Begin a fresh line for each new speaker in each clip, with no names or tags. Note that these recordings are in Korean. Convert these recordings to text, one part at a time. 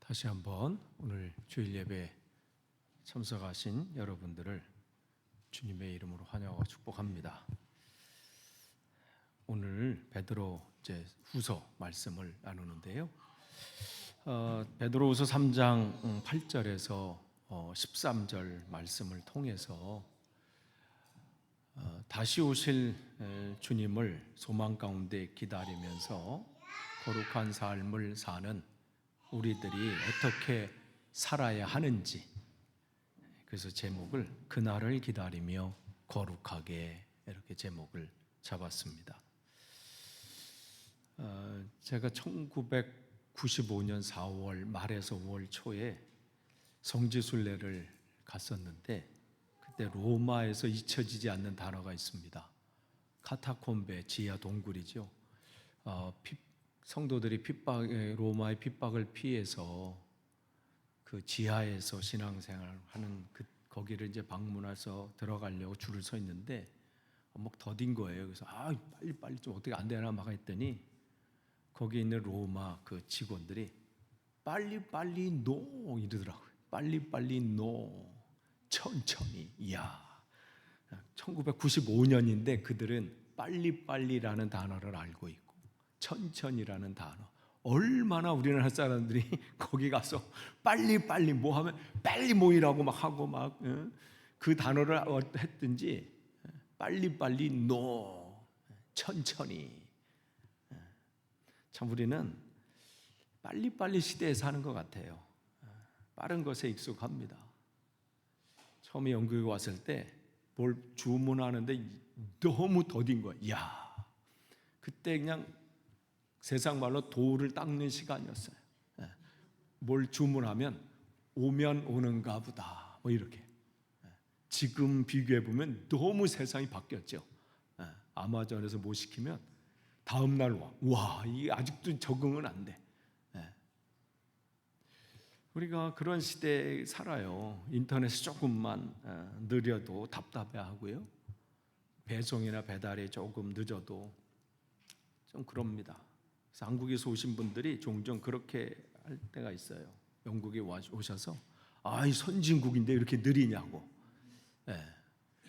다시 한번 오늘 주일 예배 참석하신 여러분들을 주님의 이름으로 환영하고 축복합니다. 오늘 베드로 이제 후서 말씀을 나누는데요. 베드로후서 3장 8절에서 13절 말씀을 통해서 다시 오실 주님을 소망 가운데 기다리면서 거룩한 삶을 사는 우리들이 어떻게 살아야 하는지, 그래서 제목을 그날을 기다리며 거룩하게 이렇게 제목을 잡았습니다. 제가 1995년 4월 말에서 5월 초에 성지순례를 갔었는데, 그때 로마에서 잊혀지지 않는 단어가 있습니다. 카타콤베, 지하 동굴이죠. 성도들이 로마의 핍박을 피해서 그 지하에서 신앙생활하는 거기를 이제 방문해서 들어가려고 줄을 서 있는데 막 더딘 거예요. 그래서 빨리 좀 어떻게 안 되나 막 했더니 거기 있는 로마 그 직원들이 빨리 노 이러더라고요. 빨리 노, 천천히. 이야, 1995년인데 그들은 빨리라는 단어를 알고 있고 천천히라는 단어, 얼마나 우리나라 사람들이 거기 가서 빨리 뭐 하면 빨리 모이라고 막 하고 막 그 단어를 했든지 빨리 노, 천천히. 참 우리는 빨리 시대에 사는 것 같아요. 빠른 것에 익숙합니다. 처음에 영국에 왔을 때 뭘 주문하는데 너무 더딘 거야. 이야, 그때 그냥 세상 말로 돌을 닦는 시간이었어요. 뭘 주문하면 오면 오는가 보다 뭐 이렇게. 지금 비교해 보면 너무 세상이 바뀌었죠. 아마존에서 뭐 시키면 다음 날 와, 이게 아직도 적응은 안 돼. 우리가 그런 시대에 살아요. 인터넷이 조금만 느려도 답답해하고요. 배송이나 배달이 조금 늦어도 좀 그럽니다. 그래서 한국에서 오신 분들이 종종 그렇게 할 때가 있어요. 영국에 오셔서 이 선진국인데 이렇게 느리냐고.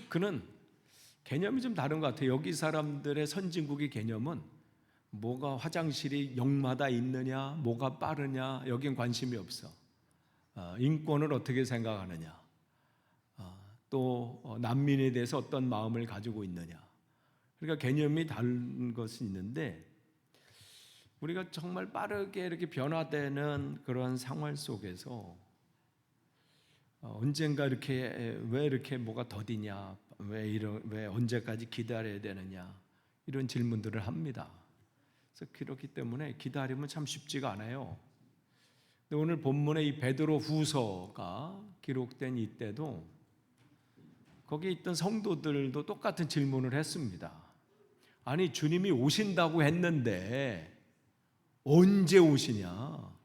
그는 개념이 좀 다른 것 같아요. 여기 사람들의 선진국의 개념은 뭐가 화장실이 역마다 있느냐, 뭐가 빠르냐, 여긴 관심이 없어. 인권을 어떻게 생각하느냐, 또 난민에 대해서 어떤 마음을 가지고 있느냐. 그러니까 개념이 다른 것이 있는데, 우리가 정말 빠르게 이렇게 변화되는 그런 생활 속에서 언젠가 왜 이렇게 뭐가 더디냐, 왜 언제까지 기다려야 되느냐, 이런 질문들을 합니다. 그래서 그렇기 때문에 기다리면 참 쉽지가 않아요. 근데 오늘 본문의 이 베드로 후서가 기록된 이때도 거기에 있던 성도들도 똑같은 질문을 했습니다. 아니, 주님이 오신다고 했는데 언제 오시냐?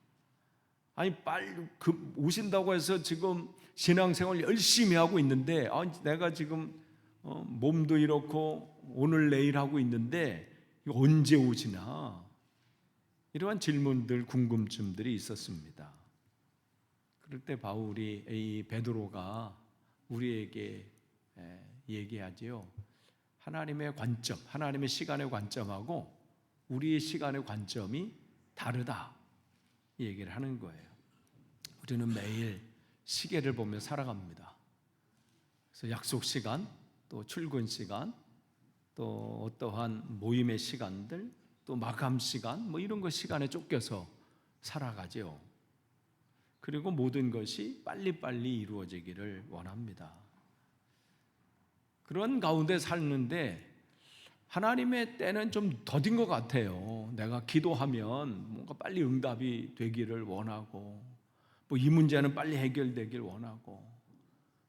아니, 빨리 오신다고 해서 지금 신앙생활 열심히 하고 있는데 내가 지금 몸도 이렇고 오늘 내일 하고 있는데 언제 오시나? 이러한 질문들, 궁금증들이 있었습니다. 그럴 때 바울이, 이 베드로가 우리에게 얘기하지요. 하나님의 관점, 하나님의 시간의 관점하고 우리의 시간의 관점이 다르다, 이 얘기를 하는 거예요. 우리는 매일 시계를 보며 살아갑니다. 그래서 약속 시간, 또 출근 시간, 또 어떠한 모임의 시간들, 또 마감 시간, 뭐 이런 거 시간에 쫓겨서 살아가죠. 그리고 모든 것이 빨리 이루어지기를 원합니다. 그런 가운데 살는데 하나님의 때는 좀 더딘 것 같아요. 내가 기도하면 뭔가 빨리 응답이 되기를 원하고, 뭐 이 문제는 빨리 해결되길 원하고,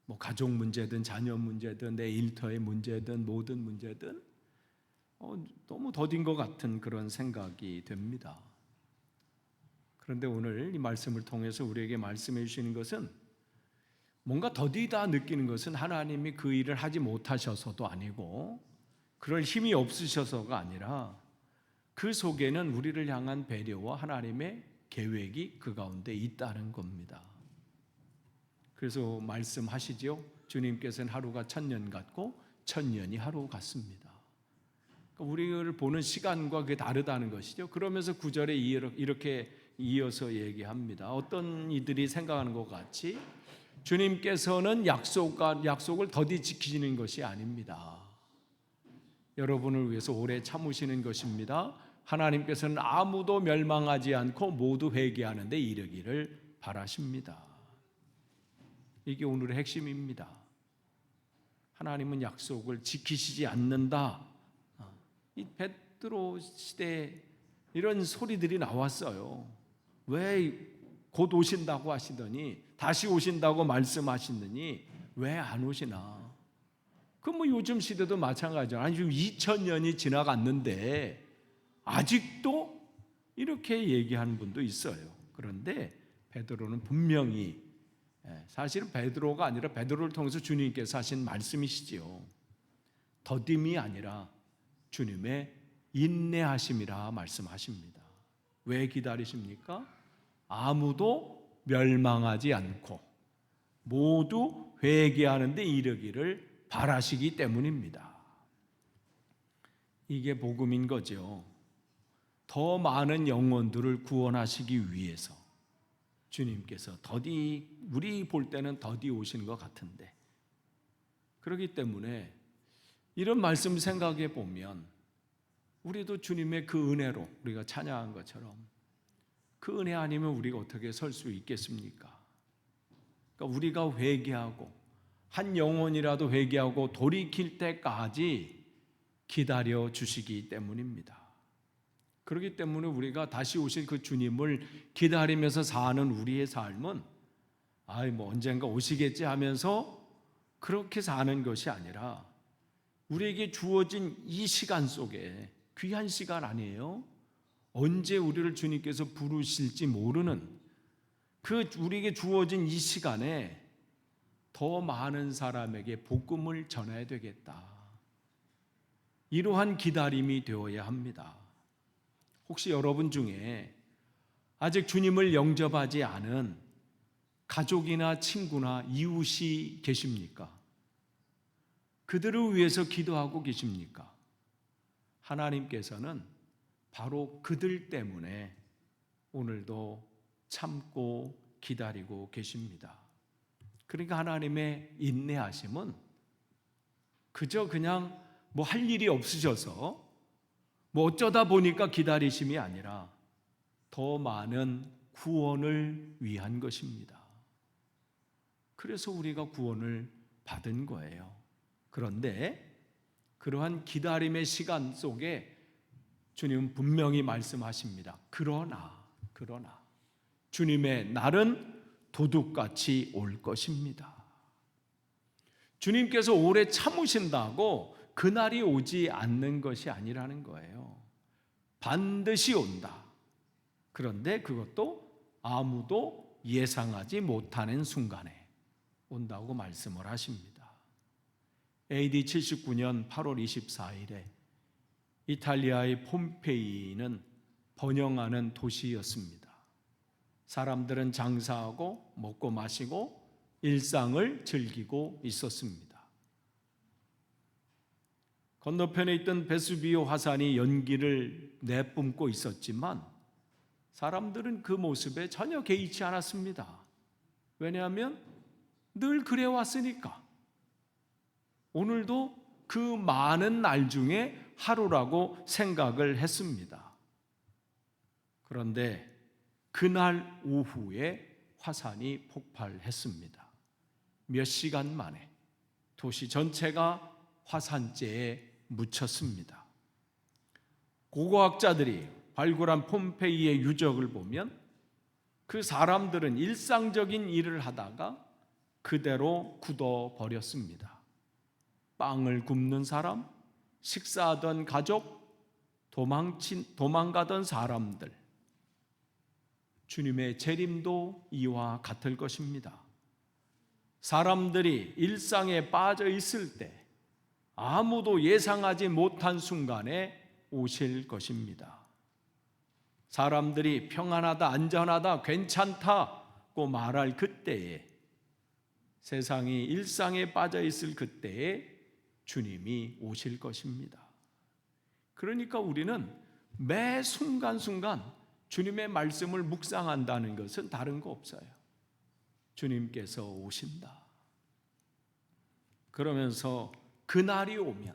뭐 가족 문제든 자녀 문제든 내 일터의 문제든 모든 문제든 너무 더딘 것 같은 그런 생각이 됩니다. 그런데 오늘 이 말씀을 통해서 우리에게 말씀해 주시는 것은, 뭔가 더디다 느끼는 것은 하나님이 그 일을 하지 못하셔서도 아니고 그럴 힘이 없으셔서가 아니라 그 속에는 우리를 향한 배려와 하나님의 계획이 그 가운데 있다는 겁니다. 그래서 말씀하시죠. 주님께서는 하루가 1000년 같고 1000년이 하루 같습니다. 그러니까 우리를 보는 시간과 그게 다르다는 것이죠. 그러면서 9절에 이렇게 이어서 얘기합니다. 어떤 이들이 생각하는 것 같이 주님께서는 약속을 더디 지키시는 것이 아닙니다. 여러분을 위해서 오래 참으시는 것입니다. 하나님께서는 아무도 멸망하지 않고 모두 회개하는 데 이르기를 바라십니다. 이게 오늘의 핵심입니다. 하나님은 약속을 지키시지 않는다. 이 베드로 시대에 이런 소리들이 나왔어요. 왜 곧 오신다고 하시더니, 다시 오신다고 말씀하시더니 왜 안 오시나? 그 뭐 요즘 시대도 마찬가지죠. 아니 지금 2000년이 지나갔는데 아직도 이렇게 얘기하는 분도 있어요. 그런데 베드로는 분명히, 사실은 베드로가 아니라 베드로를 통해서 주님께서 하신 말씀이시지요. 더딤이 아니라 주님의 인내하심이라 말씀하십니다. 왜 기다리십니까? 아무도 멸망하지 않고 모두 회개하는 데 이르기를 바라시기 때문입니다. 이게 복음인 거죠. 더 많은 영혼들을 구원하시기 위해서 주님께서 우리 볼 때는 더디 오시는 것 같은데, 그렇기 때문에 이런 말씀 생각해 보면 우리도 주님의 그 은혜로, 우리가 찬양한 것처럼 그 은혜 아니면 우리가 어떻게 설 수 있겠습니까? 그러니까 우리가 회개하고 한 영혼이라도 회개하고 돌이킬 때까지 기다려 주시기 때문입니다. 그렇기 때문에 우리가 다시 오실 그 주님을 기다리면서 사는 우리의 삶은 뭐 언젠가 오시겠지 하면서 그렇게 사는 것이 아니라, 우리에게 주어진 이 시간 속에, 귀한 시간 아니에요? 언제 우리를 주님께서 부르실지 모르는 그 우리에게 주어진 이 시간에 더 많은 사람에게 복음을 전해야 되겠다. 이러한 기다림이 되어야 합니다. 혹시 여러분 중에 아직 주님을 영접하지 않은 가족이나 친구나 이웃이 계십니까? 그들을 위해서 기도하고 계십니까? 하나님께서는 바로 그들 때문에 오늘도 참고 기다리고 계십니다. 그러니까 하나님의 인내하심은 그저 그냥 뭐 할 일이 없으셔서 뭐 어쩌다 보니까 기다리심이 아니라 더 많은 구원을 위한 것입니다. 그래서 우리가 구원을 받은 거예요. 그런데 그러한 기다림의 시간 속에 주님은 분명히 말씀하십니다. 그러나 주님의 날은 도둑같이 올 것입니다. 주님께서 오래 참으신다고 그날이 오지 않는 것이 아니라는 거예요. 반드시 온다. 그런데 그것도 아무도 예상하지 못하는 순간에 온다고 말씀을 하십니다. AD 79년 8월 24일에 이탈리아의 폼페이는 번영하는 도시였습니다. 사람들은 장사하고 먹고 마시고 일상을 즐기고 있었습니다. 건너편에 있던 베수비오 화산이 연기를 내뿜고 있었지만 사람들은 그 모습에 전혀 개의치 않았습니다. 왜냐하면 늘 그래왔으니까. 오늘도 그 많은 날 중에 하루라고 생각을 했습니다. 그런데 그날 오후에 화산이 폭발했습니다. 몇 시간 만에 도시 전체가 화산재에 묻혔습니다. 고고학자들이 발굴한 폼페이의 유적을 보면 그 사람들은 일상적인 일을 하다가 그대로 굳어버렸습니다. 빵을 굽는 사람, 식사하던 가족, 도망가던 사람들, 주님의 재림도 이와 같을 것입니다. 사람들이 일상에 빠져 있을 때 아무도 예상하지 못한 순간에 오실 것입니다. 사람들이 평안하다, 안전하다, 괜찮다고 말할 그때에, 세상이 일상에 빠져 있을 그때에 주님이 오실 것입니다. 그러니까 우리는 매 순간순간 주님의 말씀을 묵상한다는 것은 다른 거 없어요. 주님께서 오신다. 그러면서 그날이 오면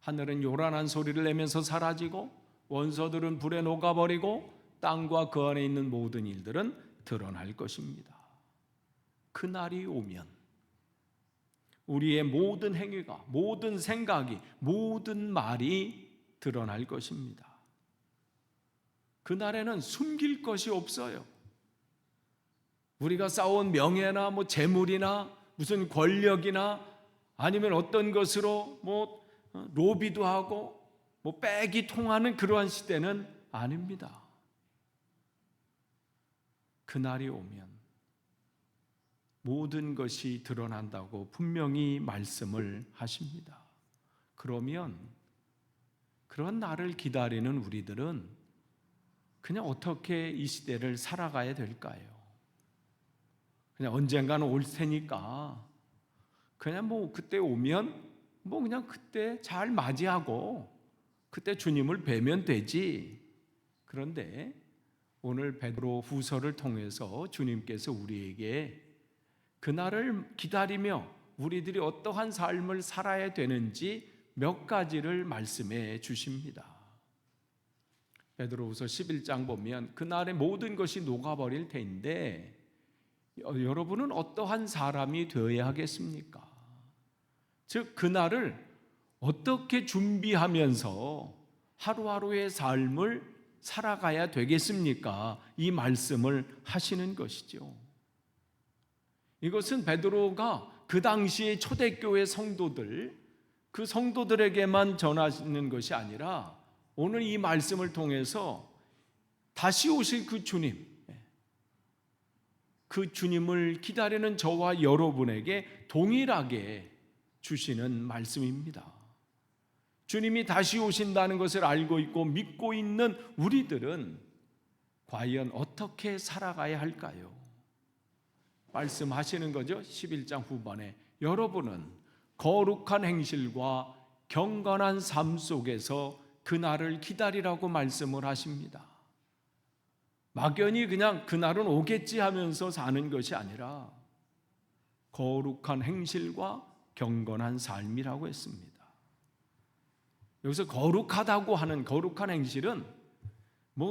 하늘은 요란한 소리를 내면서 사라지고 원소들은 불에 녹아버리고 땅과 그 안에 있는 모든 일들은 드러날 것입니다. 그날이 오면 우리의 모든 행위가, 모든 생각이, 모든 말이 드러날 것입니다. 그날에는 숨길 것이 없어요. 우리가 쌓아온 명예나 재물이나 무슨 권력이나 아니면 어떤 것으로 로비도 하고 빽이 통하는 그러한 시대는 아닙니다. 그날이 오면 모든 것이 드러난다고 분명히 말씀을 하십니다. 그러면 그런 날을 기다리는 우리들은 그냥 어떻게 이 시대를 살아가야 될까요? 그냥 언젠가는 올 테니까 그냥 그때 오면 그냥 그때 잘 맞이하고 그때 주님을 뵈면 되지. 그런데 오늘 베드로 후서를 통해서 주님께서 우리에게 그날을 기다리며 우리들이 어떠한 삶을 살아야 되는지 몇 가지를 말씀해 주십니다. 베드로후서 11장 보면 그날의 모든 것이 녹아버릴 텐데 여러분은 어떠한 사람이 되어야 하겠습니까? 즉 그날을 어떻게 준비하면서 하루하루의 삶을 살아가야 되겠습니까? 이 말씀을 하시는 것이죠. 이것은 베드로가 그 당시의 초대교회 성도들, 그 성도들에게만 전하시는 것이 아니라 오늘 이 말씀을 통해서 다시 오실 그 주님, 그 주님을 기다리는 저와 여러분에게 동일하게 주시는 말씀입니다. 주님이 다시 오신다는 것을 알고 있고 믿고 있는 우리들은 과연 어떻게 살아가야 할까요? 말씀하시는 거죠. 11장 후반에 여러분은 거룩한 행실과 경건한 삶 속에서 그날을 기다리라고 말씀을 하십니다. 막연히 그냥 그날은 오겠지 하면서 사는 것이 아니라 거룩한 행실과 경건한 삶이라고 했습니다. 여기서 거룩하다고 하는 거룩한 행실은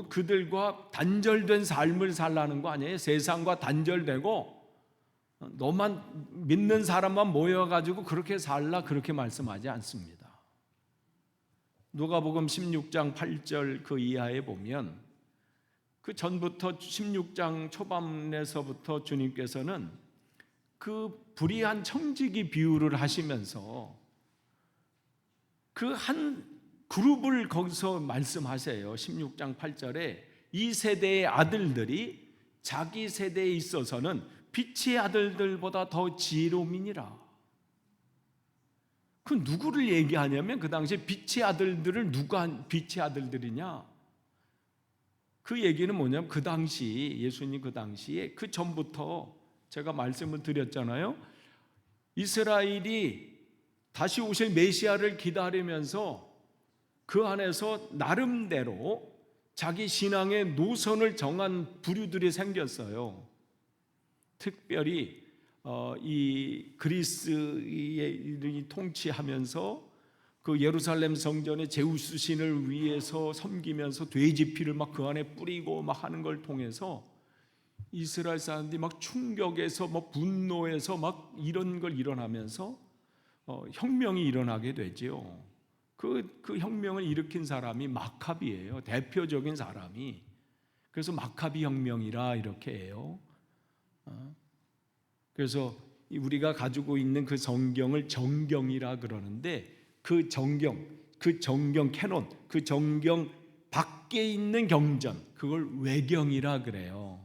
그들과 단절된 삶을 살라는 거 아니에요. 세상과 단절되고 너만 믿는 사람만 모여가지고 그렇게 살라 그렇게 말씀하지 않습니다. 누가복음 16장 8절 그 이하에 보면 그 전부터 16장 초반에서부터 주님께서는 그 불의한 청지기 비유를 하시면서 그 한 그룹을 거기서 말씀하세요. 16장 8절에 이 세대의 아들들이 자기 세대에 있어서는 빛의 아들들보다 더 지혜로움이니라. 그 누구를 얘기하냐면 그 당시에 빛의 아들들을 누가 빛의 아들들이냐? 그 얘기는 뭐냐면 그 당시 예수님 그 당시에 그 전부터 제가 말씀을 드렸잖아요. 이스라엘이 다시 오실 메시아를 기다리면서 그 안에서 나름대로 자기 신앙의 노선을 정한 부류들이 생겼어요. 특별히 이 그리스의 통치하면서 그 예루살렘 성전에 제우스 신을 위해서 섬기면서 돼지 피를 막 그 안에 뿌리고 막 하는 걸 통해서 이스라엘 사람들이 막 충격에서 분노해서 막 이런 걸 일어나면서 혁명이 일어나게 되죠. 그 혁명을 일으킨 사람이 마카비예요. 대표적인 사람이. 그래서 마카비 혁명이라 이렇게 해요. 그래서 우리가 가지고 있는 그 성경을 정경이라 그러는데 그 정경 캐논, 그 정경 밖에 있는 경전, 그걸 외경이라 그래요.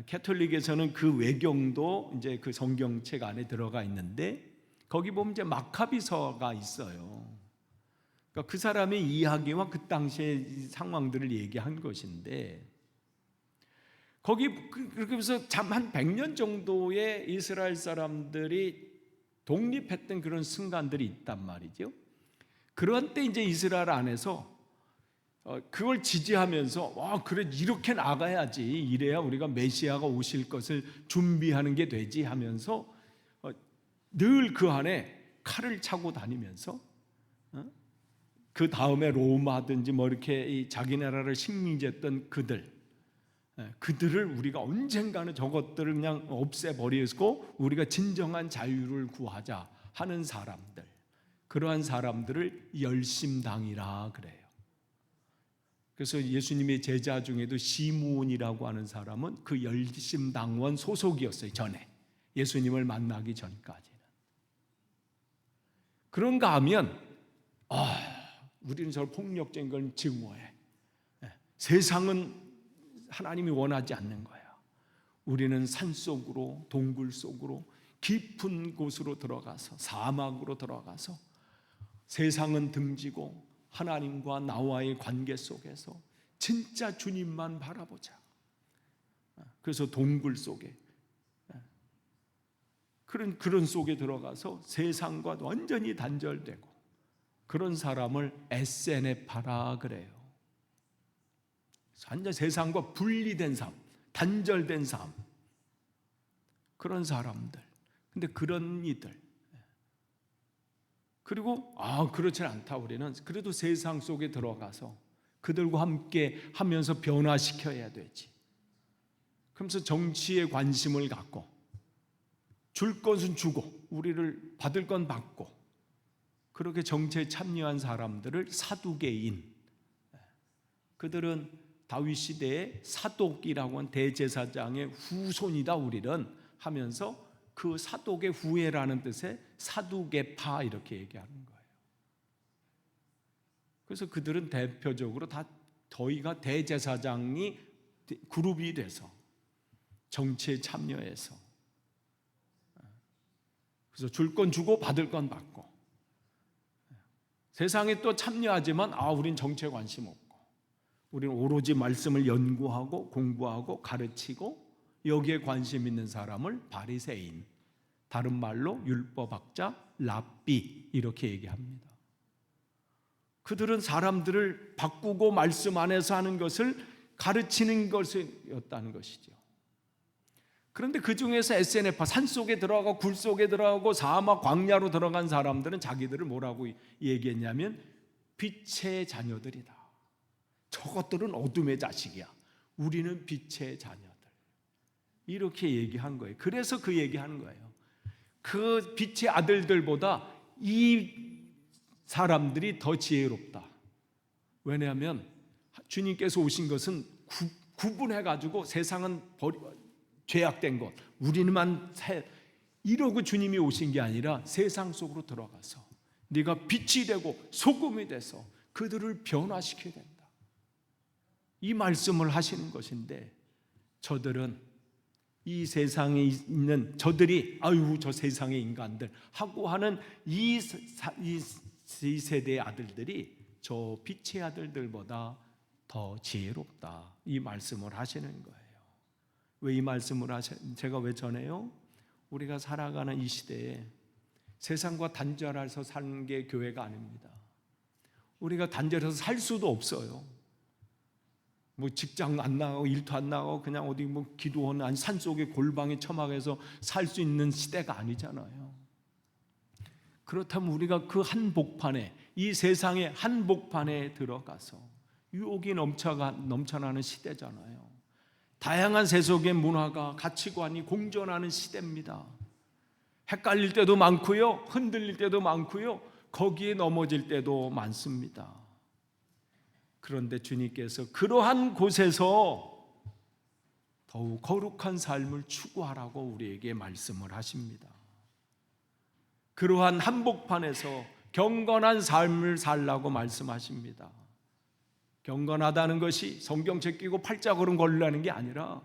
캐톨릭에서는 그 외경도 이제 그 성경책 안에 들어가 있는데 거기 보면 이제 마카비서가 있어요. 그러니까 그 사람의 이야기와 그 당시의 상황들을 얘기한 것인데, 거기 그렇게 해서 참 한 100년 정도의 이스라엘 사람들이 독립했던 그런 순간들이 있단 말이죠. 그런 때 이제 이스라엘 안에서 그걸 지지하면서 그래 이렇게 나가야지, 이래야 우리가 메시아가 오실 것을 준비하는 게 되지 하면서 늘 그 안에 칼을 차고 다니면서 그 다음에 로마든지 뭐 이렇게 자기 나라를 식민지했던 그들을 우리가 언젠가는 저것들을 그냥 없애버리고 우리가 진정한 자유를 구하자 하는 사람들, 그러한 사람들을 열심당이라 그래요. 그래서 예수님의 제자 중에도 시므온이라고 하는 사람은 그 열심당원 소속이었어요. 전에 예수님을 만나기 전까지는. 그런가 하면 우리는 저 폭력적인 걸 증오해. 세상은 하나님이 원하지 않는 거야. 우리는 산속으로, 동굴 속으로, 깊은 곳으로 들어가서, 사막으로 들어가서 세상은 등지고 하나님과 나와의 관계 속에서 진짜 주님만 바라보자. 그래서 동굴 속에, 그런 속에 들어가서 세상과 완전히 단절되고, 그런 사람을 에세네파라 그래요. 완전 세상과 분리된 삶, 단절된 삶, 그런 사람들. 근데 그런 이들, 그리고 그렇지 않다, 우리는 그래도 세상 속에 들어가서 그들과 함께 하면서 변화시켜야 되지. 그러면서 정치에 관심을 갖고, 줄 것은 주고 우리를 받을 건 받고, 그렇게 정치에 참여한 사람들을 사두개인, 그들은 다윗 시대의 사독이라고 하는 대제사장의 후손이다 우리는 하면서 그 사독의 후예라는 뜻의 사두개파 이렇게 얘기하는 거예요. 그래서 그들은 대표적으로 다 저희가 대제사장이 그룹이 돼서 정치에 참여해서, 그래서 줄 건 주고 받을 건 받고, 세상에 또 참여하지만 우린 정치에 관심 없고, 우리는 오로지 말씀을 연구하고 공부하고 가르치고 여기에 관심 있는 사람을 바리새인, 다른 말로 율법학자, 랍비 이렇게 얘기합니다. 그들은 사람들을 바꾸고 말씀 안에서 하는 것을 가르치는 것이었다는 것이죠. 그런데 그 중에서 에세네파, 산속에 들어가고 굴 속에 들어가고 사막 광야로 들어간 사람들은 자기들을 뭐라고 얘기했냐면 빛의 자녀들이다. 저것들은 어둠의 자식이야, 우리는 빛의 자녀들, 이렇게 얘기한 거예요. 그래서 그 얘기하는 거예요. 그 빛의 아들들보다 이 사람들이 더 지혜롭다. 왜냐하면 주님께서 오신 것은 구분해가지고 세상은 죄악된 것, 우리만 이러고 주님이 오신 게 아니라 세상 속으로 들어가서 네가 빛이 되고 소금이 돼서 그들을 변화시켜야 된다, 이 말씀을 하시는 것인데, 저들은 이 세상에 있는 저들이 저 세상의 인간들 하고 하는 이 세대의 아들들이 저 빛의 아들들보다 더 지혜롭다, 이 말씀을 하시는 거예요. 왜 이 말씀을 제가 왜 전해요? 우리가 살아가는 이 시대에 세상과 단절해서 사는 게 교회가 아닙니다. 우리가 단절해서 살 수도 없어요. 뭐 직장 안 나가고 일도 안 나가고 그냥 어디 뭐 기도원 아니 산속의 골방에 처박혀서 살 수 있는 시대가 아니잖아요. 그렇다면 우리가 그 한복판에, 이 세상의 한복판에 들어가서 유혹이 넘쳐나는 시대잖아요. 다양한 세속의 문화가, 가치관이 공존하는 시대입니다. 헷갈릴 때도 많고요, 흔들릴 때도 많고요, 거기에 넘어질 때도 많습니다. 그런데 주님께서 그러한 곳에서 더욱 거룩한 삶을 추구하라고 우리에게 말씀을 하십니다. 그러한 한복판에서 경건한 삶을 살라고 말씀하십니다. 경건하다는 것이 성경책 끼고 팔자걸음 걸으라는 게 아니라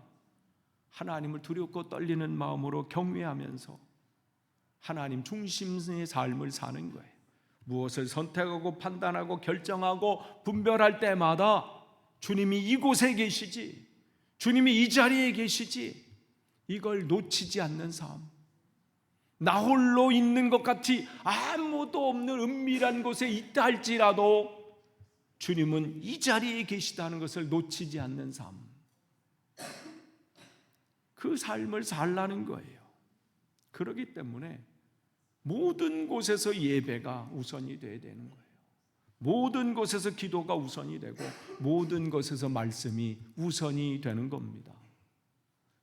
하나님을 두렵고 떨리는 마음으로 경외하면서 하나님 중심의 삶을 사는 거예요. 무엇을 선택하고 판단하고 결정하고 분별할 때마다 주님이 이곳에 계시지, 주님이 이 자리에 계시지, 이걸 놓치지 않는 삶. 나 홀로 있는 것 같이 아무도 없는 은밀한 곳에 있다 할지라도 주님은 이 자리에 계시다는 것을 놓치지 않는 삶. 그 삶을 살라는 거예요. 그렇기 때문에 모든 곳에서 예배가 우선이 되어야 되는 거예요. 모든 곳에서 기도가 우선이 되고 모든 곳에서 말씀이 우선이 되는 겁니다.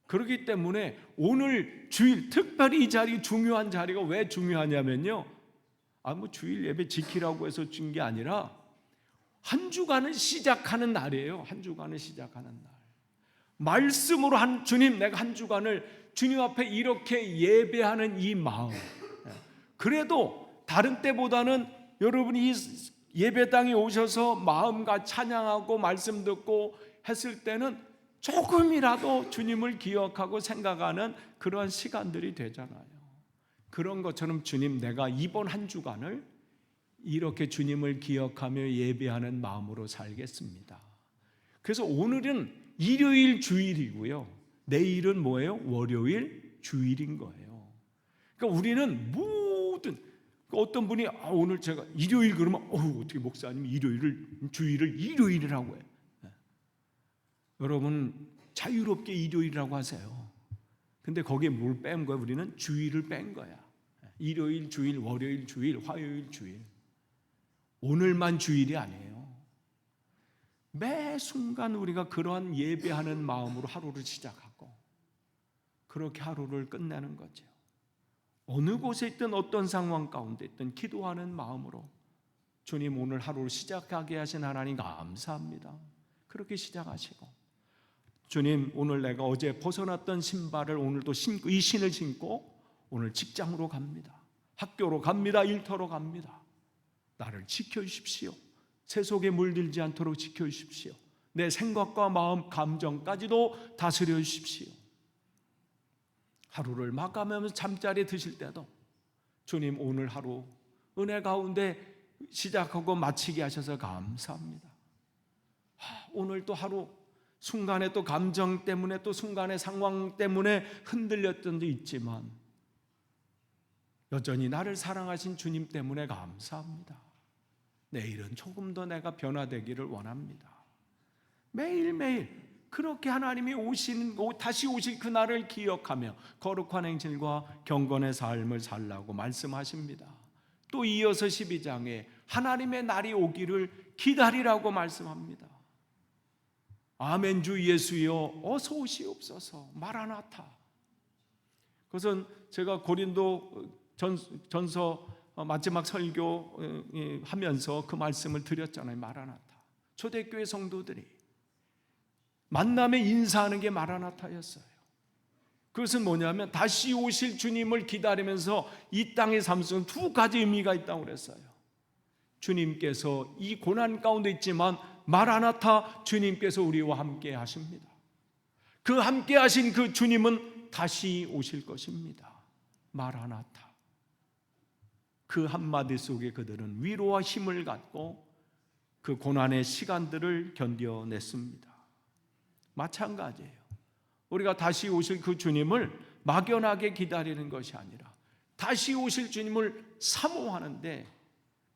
그렇기 때문에 오늘 주일, 특별히 이 자리, 중요한 자리가 왜 중요하냐면요, 주일 예배 지키라고 해서 준 게 아니라 한 주간을 시작하는 날이에요. 한 주간을 시작하는 날. 말씀으로 주님, 내가 한 주간을 주님 앞에 이렇게 예배하는 이 마음. 그래도 다른 때보다는 여러분이 이 예배당에 오셔서 마음과 찬양하고 말씀 듣고 했을 때는 조금이라도 주님을 기억하고 생각하는 그런 시간들이 되잖아요. 그런 것처럼 주님, 내가 이번 한 주간을 이렇게 주님을 기억하며 예배하는 마음으로 살겠습니다. 그래서 오늘은 일요일 주일이고요, 내일은 뭐예요? 월요일 주일인 거예요. 그러니까 우리는 모든, 어떤 분이 오늘 제가 일요일 그러면 어떻게 목사님 주일을 일요일이라고 해요. 여러분 자유롭게 일요일이라고 하세요. 근데 거기에 뭘 뺀 거야? 우리는 주일을 뺀 거야. 일요일 주일, 월요일 주일, 화요일 주일. 오늘만 주일이 아니에요. 매 순간 우리가 그러한 예배하는 마음으로 하루를 시작하고 그렇게 하루를 끝내는 거죠. 어느 곳에 있든 어떤 상황 가운데 있든 기도하는 마음으로 주님, 오늘 하루를 시작하게 하신 하나님 감사합니다. 그렇게 시작하시고, 주님, 오늘 내가 어제 벗어났던 신발을 오늘도 신고, 이 신을 신고 오늘 직장으로 갑니다. 학교로 갑니다. 일터로 갑니다. 나를 지켜주십시오. 세속에 물들지 않도록 지켜주십시오. 내 생각과 마음, 감정까지도 다스려 주십시오. 하루를 마감하면서 잠자리 드실 때도 주님, 오늘 하루 은혜 가운데 시작하고 마치게 하셔서 감사합니다. 오늘 또 하루 순간에 또 감정 때문에 또 순간의 상황 때문에 흔들렸던 데 있지만 여전히 나를 사랑하신 주님 때문에 감사합니다. 내일은 조금 더 내가 변화되기를 원합니다. 매일매일 그렇게 하나님이 다시 오실 그날을 기억하며 거룩한 행실과 경건의 삶을 살라고 말씀하십니다. 또 이어서 12장에 하나님의 날이 오기를 기다리라고 말씀합니다. 아멘. 주 예수여 어서 오시옵소서. 마라나타. 그것은 제가 고린도 전서 마지막 설교 하면서 그 말씀을 드렸잖아요. 마라나타. 초대교회 성도들이 만남에 인사하는 게 마라나타였어요. 그것은 뭐냐면 다시 오실 주님을 기다리면서 이 땅의 삶 속에 두 가지 의미가 있다고 그랬어요. 주님께서 이 고난 가운데 있지만 마라나타, 주님께서 우리와 함께 하십니다. 그 함께 하신 그 주님은 다시 오실 것입니다. 마라나타. 그 한마디 속에 그들은 위로와 힘을 갖고 그 고난의 시간들을 견뎌냈습니다. 마찬가지예요. 우리가 다시 오실 그 주님을 막연하게 기다리는 것이 아니라 다시 오실 주님을 사모하는데,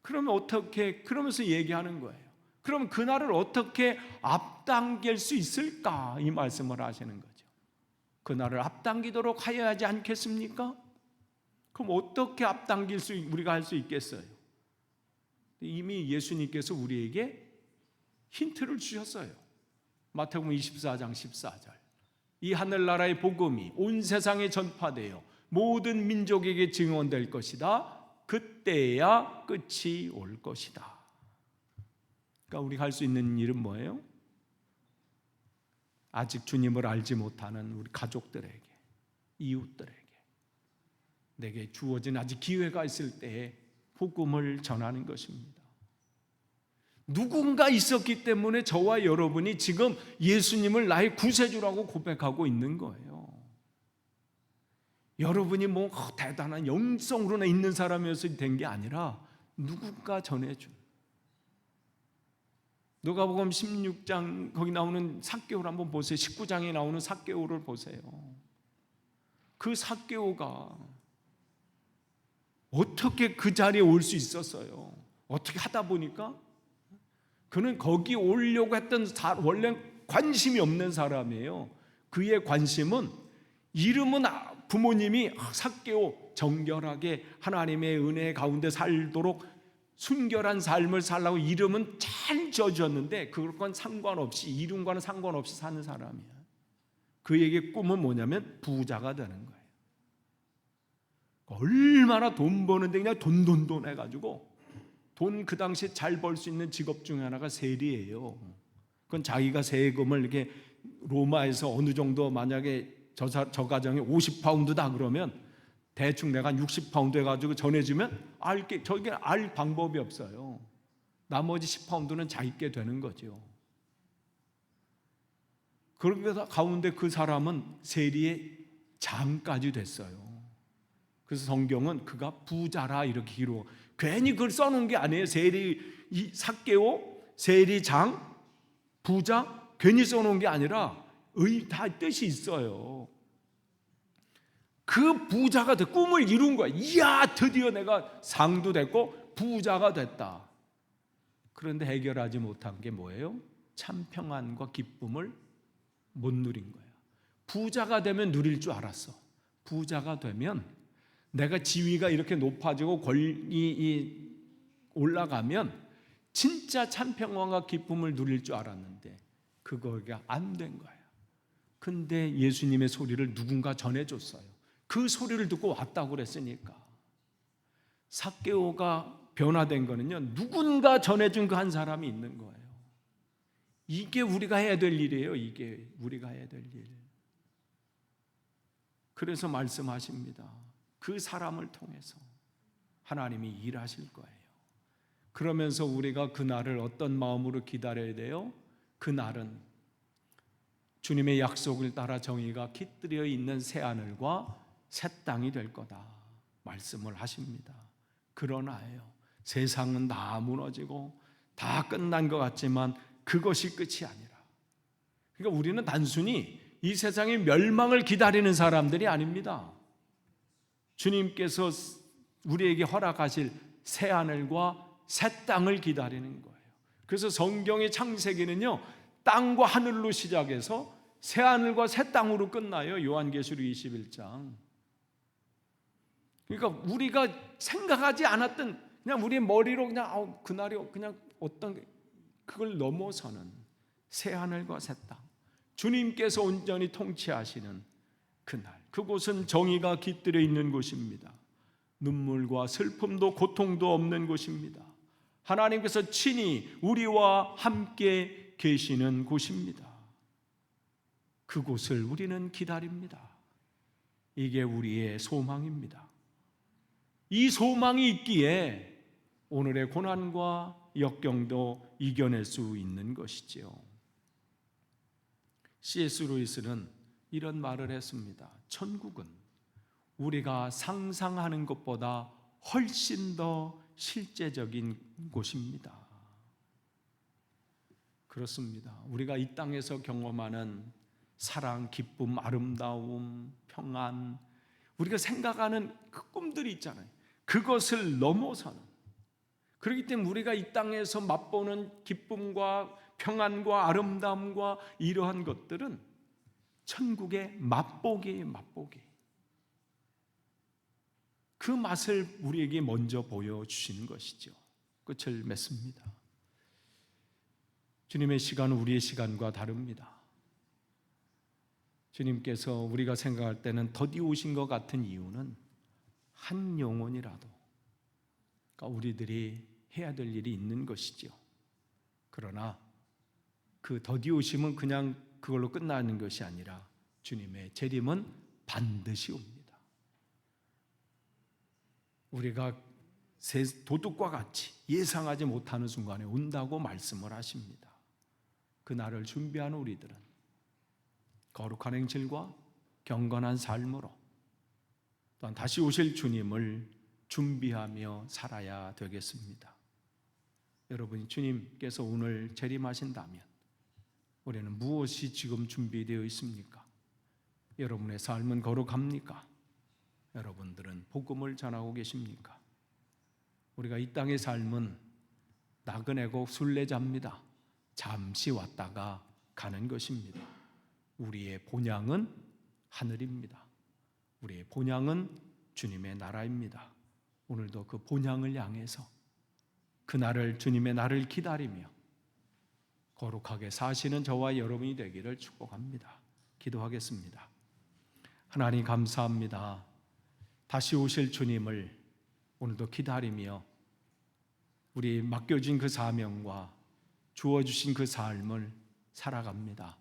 그러면서 얘기하는 거예요. 그럼 그날을 어떻게 앞당길 수 있을까? 이 말씀을 하시는 거죠. 그날을 앞당기도록 하여야 하지 않겠습니까? 그럼 어떻게 우리가 할 수 있겠어요? 이미 예수님께서 우리에게 힌트를 주셨어요. 마태복음 24장 14절. 이 하늘나라의 복음이 온 세상에 전파되어 모든 민족에게 증언될 것이다. 그때야 끝이 올 것이다. 그러니까 우리가 할 수 있는 일은 뭐예요? 아직 주님을 알지 못하는 우리 가족들에게, 이웃들에게, 내게 주어진 아직 기회가 있을 때에 복음을 전하는 것입니다. 누군가 있었기 때문에 저와 여러분이 지금 예수님을 나의 구세주라고 고백하고 있는 거예요. 여러분이 대단한 영성으로나 있는 사람이어서 된 게 아니라 누군가 전해준. 누가복음 16장 거기 나오는 삭개오를 한번 보세요. 19장에 나오는 삭개오를 보세요. 그 삭개오가 어떻게 그 자리에 올 수 있었어요? 어떻게 하다 보니까 그는 거기 오려고 했던 원래 관심이 없는 사람이에요. 그의 관심은 이름은 부모님이 삭개오 정결하게 하나님의 은혜 가운데 살도록 순결한 삶을 살라고 이름은 잘 지어줬는데 그것과는 상관없이, 이름과는 상관없이 사는 사람이야. 그에게 꿈은 뭐냐면 부자가 되는 거예요. 얼마나 돈 버는데 그냥 돈 해가지고 돈 그 당시에 잘 벌 수 있는 직업 중에 하나가 세리예요. 그건 자기가 세금을 이렇게 로마에서 어느 정도 만약에 저 가정에 50파운드다 그러면 대충 내가 60파운드 해가지고 전해주면 저게 알 방법이 없어요. 나머지 10파운드는 자기께 되는 거죠. 그러면서 가운데 그 사람은 세리의 장까지 됐어요. 그래서 성경은 그가 부자라 이렇게 기록. 괜히 그걸 써놓은 게 아니에요. 삭개오, 세리장, 부자 괜히 써놓은 게 아니라 다 뜻이 있어요. 그 부자가 꿈을 이룬 거야. 이야, 드디어 내가 상도 됐고 부자가 됐다. 그런데 해결하지 못한 게 뭐예요? 참 평안과 기쁨을 못 누린 거야. 부자가 되면 누릴 줄 알았어. 부자가 되면 내가 지위가 이렇게 높아지고 권력이 올라가면 진짜 참 평안과 기쁨을 누릴 줄 알았는데 그거가 안 된 거야. 근데 예수님의 소리를 누군가 전해줬어요. 그 소리를 듣고 왔다고 그랬으니까. 삭개오가 변화된 거는요, 누군가 전해준 그 한 사람이 있는 거예요. 이게 우리가 해야 될 일이에요. 이게 우리가 해야 될 일. 그래서 말씀하십니다. 그 사람을 통해서 하나님이 일하실 거예요. 그러면서 우리가 그날을 어떤 마음으로 기다려야 돼요? 그날은 주님의 약속을 따라 정의가 깃들여 있는 새하늘과 새 땅이 될 거다 말씀을 하십니다. 그러나요, 세상은 다 무너지고 다 끝난 것 같지만 그것이 끝이 아니라, 그러니까 우리는 단순히 이 세상의 멸망을 기다리는 사람들이 아닙니다. 주님께서 우리에게 허락하실 새하늘과 새 땅을 기다리는 거예요. 그래서 성경의 창세기는요, 땅과 하늘로 시작해서 새하늘과 새 땅으로 끝나요. 요한계시록 21장. 그러니까 우리가 생각하지 않았던, 그냥 우리의 머리로 그냥 그날이 그냥 어떤 그걸 넘어서는 새하늘과 새 땅, 주님께서 온전히 통치하시는 그날, 그곳은 정의가 깃들여 있는 곳입니다. 눈물과 슬픔도 고통도 없는 곳입니다. 하나님께서 친히 우리와 함께 계시는 곳입니다. 그곳을 우리는 기다립니다. 이게 우리의 소망입니다. 이 소망이 있기에 오늘의 고난과 역경도 이겨낼 수 있는 것이지요. C.S. 루이스는 이런 말을 했습니다. 천국은 우리가 상상하는 것보다 훨씬 더 실제적인 곳입니다. 그렇습니다. 우리가 이 땅에서 경험하는 사랑, 기쁨, 아름다움, 평안, 우리가 생각하는 그 꿈들이 있잖아요. 그것을 넘어서는, 그렇기 때문에 우리가 이 땅에서 맛보는 기쁨과 평안과 아름다움과 이러한 것들은 천국의 맛보기예요. 맛보기. 그 맛을 우리에게 먼저 보여주시는 것이죠. 끝을 맺습니다. 주님의 시간은 우리의 시간과 다릅니다. 주님께서 우리가 생각할 때는 더디오신 것 같은 이유는 한 영혼이라도, 그러니까 우리들이 해야 될 일이 있는 것이죠. 그러나 그 더디오심은 그냥 그걸로 끝나는 것이 아니라 주님의 재림은 반드시 옵니다. 우리가 도둑과 같이 예상하지 못하는 순간에 온다고 말씀을 하십니다. 그날을 준비하는 우리들은 거룩한 행실과 경건한 삶으로 또한 다시 오실 주님을 준비하며 살아야 되겠습니다. 여러분이 주님께서 오늘 재림하신다면 우리는 무엇이 지금 준비되어 있습니까? 여러분의 삶은 거룩합니까? 여러분들은 복음을 전하고 계십니까? 우리가 이 땅의 삶은 나그네고 순례자입니다. 잠시 왔다가 가는 것입니다. 우리의 본향은 하늘입니다. 우리의 본향은 주님의 나라입니다. 오늘도 그 본향을 향해서 그날을, 주님의 날을 기다리며 거룩하게 사시는 저와 여러분이 되기를 축복합니다. 기도하겠습니다. 하나님 감사합니다. 다시 오실 주님을 오늘도 기다리며 우리 맡겨진 그 사명과 주어주신 그 삶을 살아갑니다.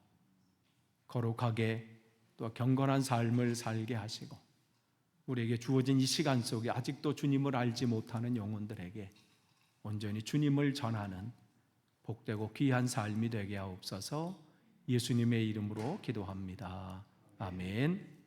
거룩하게 또 경건한 삶을 살게 하시고 우리에게 주어진 이 시간 속에 아직도 주님을 알지 못하는 영혼들에게 온전히 주님을 전하는 복되고 귀한 삶이 되게 하옵소서. 예수님의 이름으로 기도합니다. 아멘.